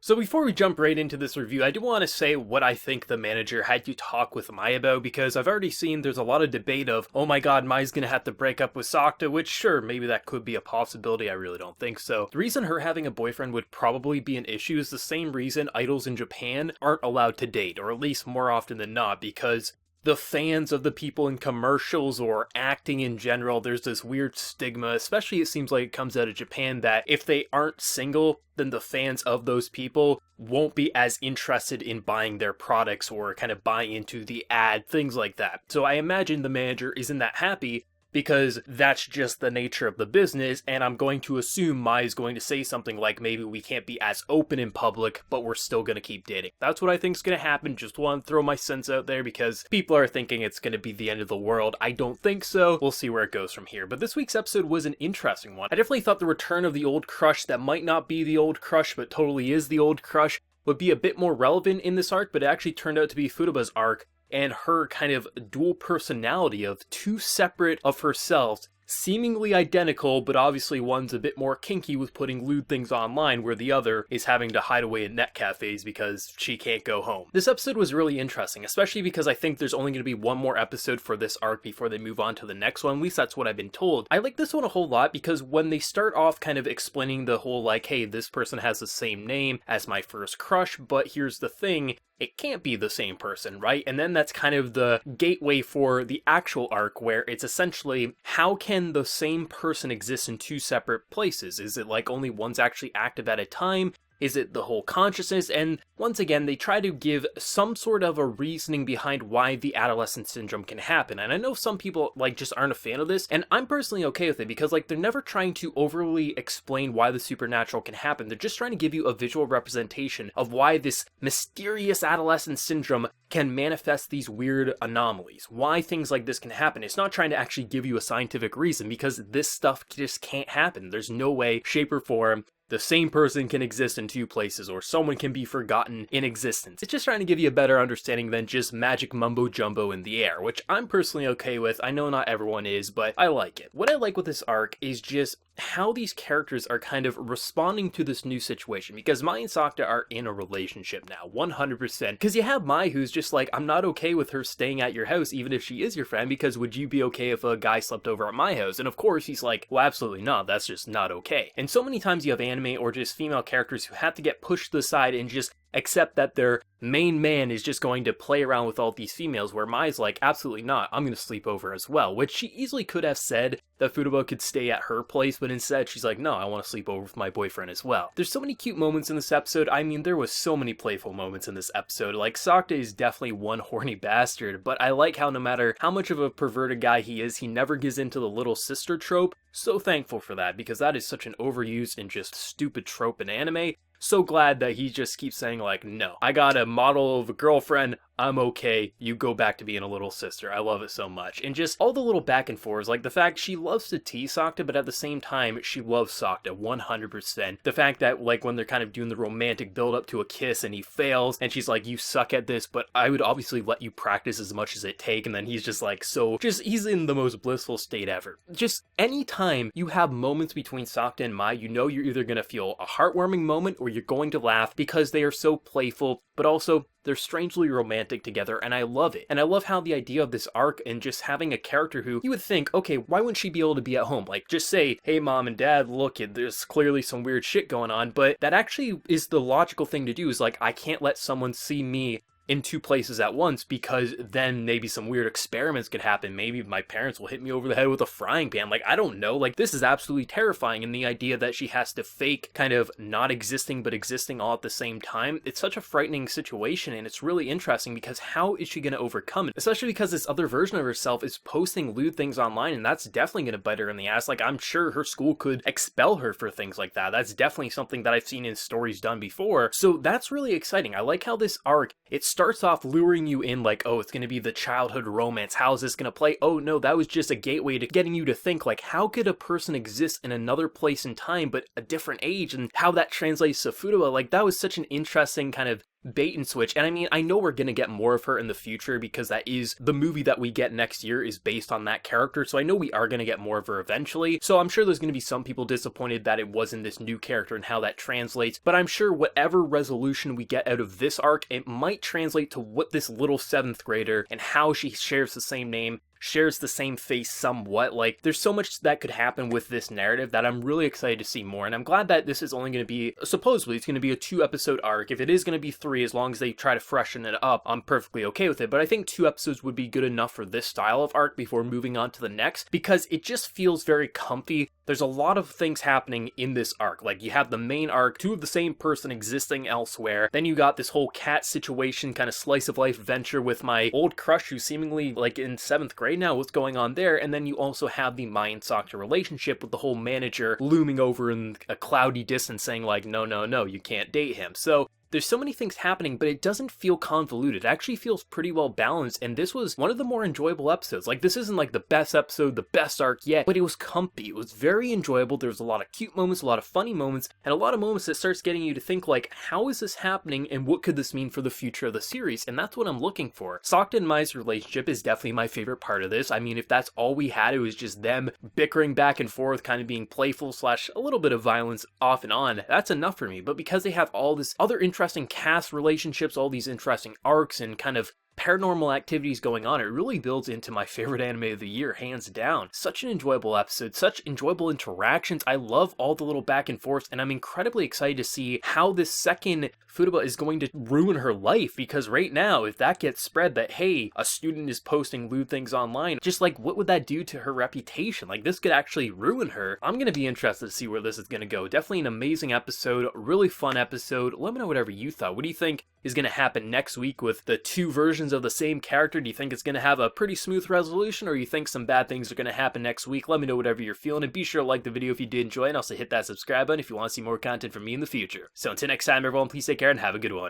So before we jump right into this review, I do want to say what I think the manager had to talk with Mai about, because I've already seen there's a lot of debate of, oh my god, Mai's gonna have to break up with Sakta, which sure, maybe that could be a possibility, I really don't think so. The reason her having a boyfriend would probably be an issue is the same reason idols in Japan aren't allowed to date, or at least more often than not, because the fans of the people in commercials or acting in general, there's this weird stigma, especially it seems like it comes out of Japan, that if they aren't single, then the fans of those people won't be as interested in buying their products or kind of buying into the ad, things like that. So I imagine the manager isn't that happy, because that's just the nature of the business, and I'm going to assume Mai is going to say something like, maybe we can't be as open in public, but we're still going to keep dating. That's what I think is going to happen. Just want to throw my sense out there, because people are thinking it's going to be the end of the world. I don't think so. We'll see where it goes from here. But this week's episode was an interesting one. I definitely thought the return of the old crush that might not be the old crush, but totally is the old crush, would be a bit more relevant in this arc, but it actually turned out to be Futaba's arc, and her kind of dual personality of two separate of herself, seemingly identical, but obviously one's a bit more kinky with putting lewd things online, where the other is having to hide away in net cafes because she can't go home. This episode was really interesting, especially because I think there's only going to be one more episode for this arc before they move on to the next one. At least that's what I've been told. I like this one a whole lot because when they start off kind of explaining the whole like, hey, this person has the same name as my first crush, but here's the thing, it can't be the same person, right? And then that's kind of the gateway for the actual arc, where it's essentially, how can the same person exist in two separate places? Is it like only one's actually active at a time? Is it the whole consciousness? And once again, they try to give some sort of a reasoning behind why the adolescent syndrome can happen. And I know some people like just aren't a fan of this, and I'm personally okay with it, because like they're never trying to overly explain why the supernatural can happen. They're just trying to give you a visual representation of why this mysterious adolescent syndrome can manifest these weird anomalies, why things like this can happen. It's not trying to actually give you a scientific reason, because this stuff just can't happen. There's no way, shape, or form the same person can exist in two places, or someone can be forgotten in existence. It's just trying to give you a better understanding than just magic mumbo jumbo in the air, which I'm personally okay with. I know not everyone is, but I like it. What I like with this arc is just how these characters are kind of responding to this new situation, because Mai and Sakta are in a relationship now, 100%. Because you have Mai, who's just like, I'm not okay with her staying at your house, even if she is your friend, because would you be okay if a guy slept over at my house? And of course, he's like, well, absolutely not. That's just not okay. And so many times you have anime or just female characters who have to get pushed to the side and just accept that their main man is just going to play around with all these females, where Mai's like, absolutely not, I'm going to sleep over as well, which she easily could have said that Futaba could stay at her place, but instead she's like, no, I want to sleep over with my boyfriend as well. There's so many cute moments in this episode. I mean, there was so many playful moments in this episode. Like, Sakta is definitely one horny bastard, but I like how no matter how much of a perverted guy he is, he never gives into the little sister trope. So thankful for that, because that is such an overused and just stupid trope in anime. So glad that he just keeps saying like, no, I got a model of a girlfriend, I'm okay, you go back to being a little sister. I love it so much. And just all the little back and forths, like the fact she loves to tease Sakta, but at the same time, she loves Sakta 100%. The fact that like when they're kind of doing the romantic build up to a kiss and he fails, and she's like, you suck at this, but I would obviously let you practice as much as it take. And then he's just like, he's in the most blissful state ever. Just anytime you have moments between Sakta and Mai, you know you're either going to feel a heartwarming moment or you're going to laugh, because they are so playful, but also they're strangely romantic together, and I love it. And I love how the idea of this arc and just having a character who you would think, okay, why wouldn't she be able to be at home? Like, just say, hey, mom and dad, look, there's clearly some weird shit going on, but that actually is the logical thing to do, is like, I can't let someone see me in two places at once, because then maybe some weird experiments could happen. Maybe my parents will hit me over the head with a frying pan. Like, I don't know. Like, this is absolutely terrifying. And the idea that she has to fake kind of not existing but existing all at the same time, it's such a frightening situation, and it's really interesting, because how is she going to overcome it? Especially because this other version of herself is posting lewd things online, and that's definitely going to bite her in the ass. Like, I'm sure her school could expel her for things like that. That's definitely something that I've seen in stories done before. So that's really exciting. I like how this arc, it's starts off luring you in like, oh, it's going to be the childhood romance. How is this going to play? Oh no, that was just a gateway to getting you to think like, how could a person exist in another place and time but a different age, and how that translates to Futaba. Like, that was such an interesting kind of bait and switch. And I mean, I know we're gonna get more of her in the future because that is the movie that we get next year is based on that character, so I know we are gonna get more of her eventually. So I'm sure there's gonna be some people disappointed that it wasn't this new character and how that translates, but I'm sure whatever resolution we get out of this arc, it might translate to what this little 7th grader and how she shares the same name, shares the same face somewhat. Like, there's so much that could happen with this narrative that I'm really excited to see more, and I'm glad that this is only going to be, supposedly, it's going to be a 2-episode arc. If it is going to be 3, as long as they try to freshen it up, I'm perfectly okay with it, but I think 2 episodes would be good enough for this style of arc before moving on to the next, because it just feels very comfy. There's a lot of things happening in this arc. Like, you have the main arc, 2 of the same person existing elsewhere, then you got this whole cat situation, kind of slice of life venture with my old crush who's seemingly, like, in 7th grade now, what's going on there, and then you also have the Mai and Sakta relationship with the whole manager looming over in a cloudy distance saying like, no, no, no, you can't date him. So there's so many things happening, but it doesn't feel convoluted. It actually feels pretty well balanced, and this was one of the more enjoyable episodes. Like, this isn't like the best episode, the best arc yet, but it was comfy. It was very enjoyable. There was a lot of cute moments, a lot of funny moments, and a lot of moments that starts getting you to think like, how is this happening, and what could this mean for the future of the series? And that's what I'm looking for. Sakta and Mai's relationship is definitely my favorite part of this. I mean, if that's all we had, it was just them bickering back and forth, kind of being playful slash a little bit of violence off and on, that's enough for me. But because they have all this other interesting cast relationships, all these interesting arcs and kind of paranormal activities going on, it really builds into my favorite anime of the year, hands down. Such an enjoyable episode, such enjoyable interactions. I love all the little back and forths, and I'm incredibly excited to see how this second Futaba is going to ruin her life, because right now, if that gets spread that, hey, a student is posting lewd things online, just like, what would that do to her reputation? Like, this could actually ruin her. I'm gonna be interested to see where this is gonna go. Definitely an amazing episode, really fun episode. Let me know whatever you thought. What do you think is gonna happen next week with the 2 versions of the same character? Do you think it's gonna have a pretty smooth resolution, or you think some bad things are gonna happen next week? Let me know whatever you're feeling, and be sure to like the video if you did enjoy, and also hit that subscribe button if you want to see more content from me in the future. So until next time, everyone, please take care and have a good one.